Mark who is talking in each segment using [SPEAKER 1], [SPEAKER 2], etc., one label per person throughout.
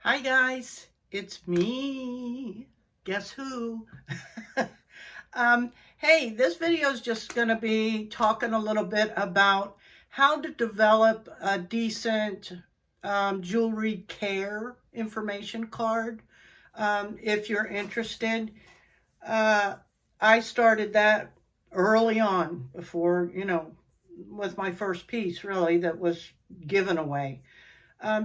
[SPEAKER 1] Hi guys, it's me. Guess who? Hey, this video is just going to be talking a little bit about how to develop a decent jewelry care information card. If you're interested, I started that early on before, with my first piece really that was given away.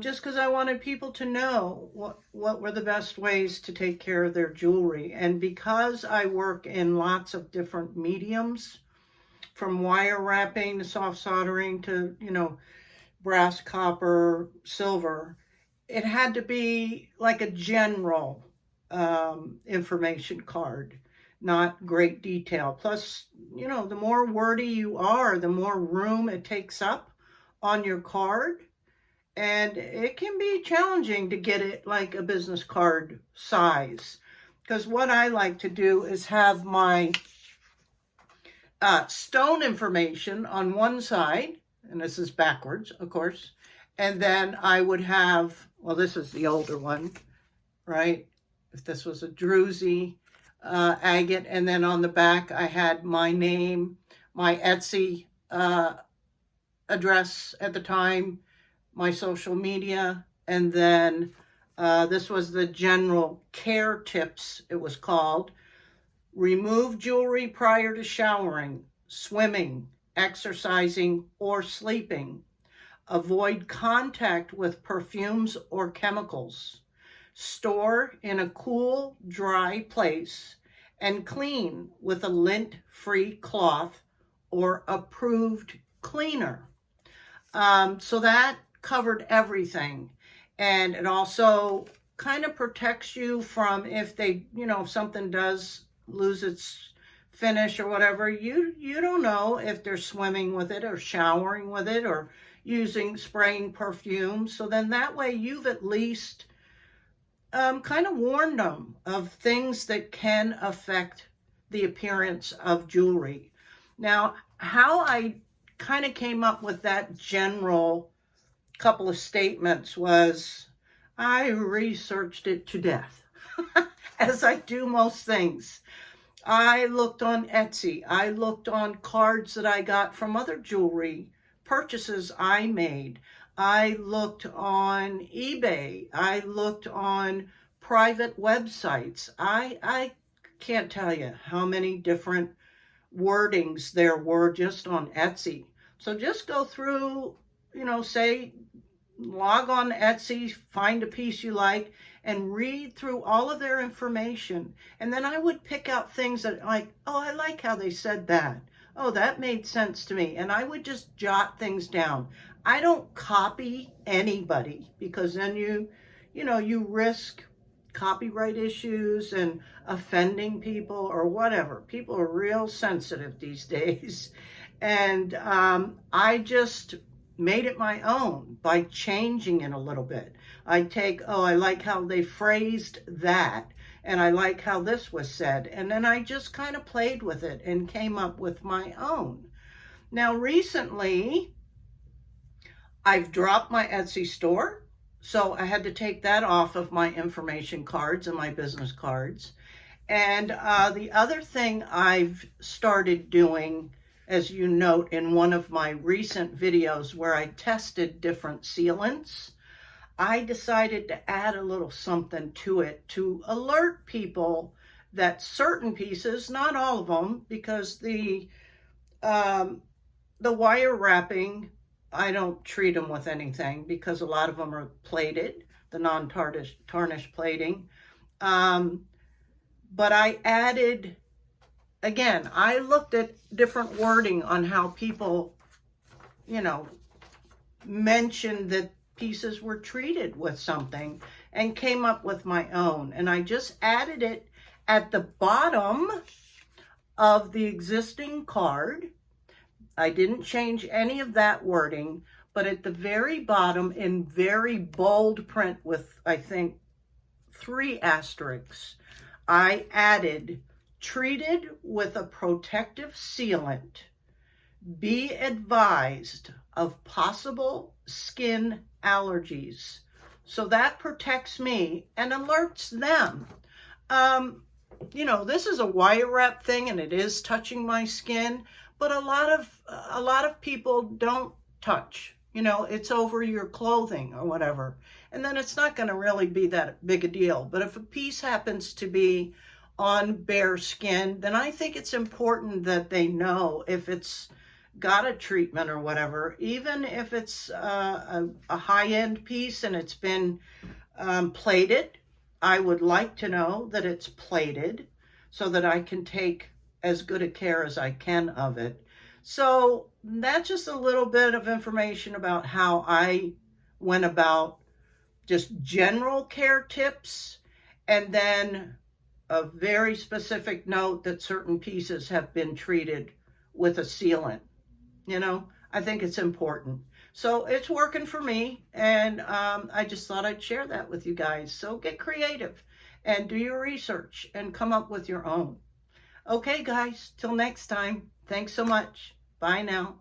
[SPEAKER 1] Just because I wanted people to know what were the best ways to take care of their jewelry. And because I work in lots of different mediums, from wire wrapping to soft soldering to, brass, copper, silver, it had to be like a general information card, not great detail. Plus, the more wordy you are, the more room it takes up on your card. And it can be challenging to get it like a business card size. Because what I like to do is have my stone information on one side, and this is backwards, of course. And then I would have, well, this is the older one, right? If this was a druzy agate. And then on the back, I had my name, my Etsy address at the time, my social media, and then this was the general care tips, it was called. Remove jewelry prior to showering, swimming, exercising, or sleeping. Avoid contact with perfumes or chemicals. Store in a cool, dry place and clean with a lint-free cloth or approved cleaner. So that covered everything. And it also kind of protects you from if they, if something does lose its finish or whatever, you don't know if they're swimming with it or showering with it or spraying perfume. So then that way you've at least kind of warned them of things that can affect the appearance of jewelry. Now, how I kind of came up with that general couple of statements was I researched it to death, as I do most things. I looked on Etsy. I looked on cards that I got from other jewelry purchases I made. I looked on eBay. I looked on private websites. I can't tell you how many different wordings there were just on Etsy. So just go through, say, log on Etsy, find a piece you like, and read through all of their information. And then I would pick out things that I like how they said that. Oh, that made sense to me. And I would just jot things down. I don't copy anybody because then you risk copyright issues and offending people or whatever. People are real sensitive these days. And I just made it my own by changing it a little bit. I like how they phrased that, and I like how this was said. And then I just kind of played with it and came up with my own. Now, recently, I've dropped my Etsy store. So I had to take that off of my information cards and my business cards. And the other thing I've started doing, as you note in one of my recent videos where I tested different sealants, I decided to add a little something to it to alert people that certain pieces, not all of them, because the wire wrapping, I don't treat them with anything because a lot of them are plated, the non-tarnished plating. But I added, again, I looked at different wording on how people, mentioned that pieces were treated with something and came up with my own. And I just added it at the bottom of the existing card. I didn't change any of that wording, but at the very bottom in very bold print with, I think, 3 asterisks, I added, treated with a protective sealant. Be advised of possible skin allergies. So that protects me and alerts them. You know, this is a wire wrap thing and it is touching my skin, but a lot of people don't touch. You know, it's over your clothing or whatever. And then it's not going to really be that big a deal. But if a piece happens to be on bare skin, then I think it's important that they know if it's got a treatment or whatever, even if it's a high-end piece and it's been plated. I would like to know that it's plated so that I can take as good a care as I can of it. So that's just a little bit of information about how I went about just general care tips, and then a very specific note that certain pieces have been treated with a sealant. You know, I think it's important. So it's working for me, and I just thought I'd share that with you guys. So get creative and do your research and come up with your own. Okay, guys, till next time. Thanks so much. Bye now.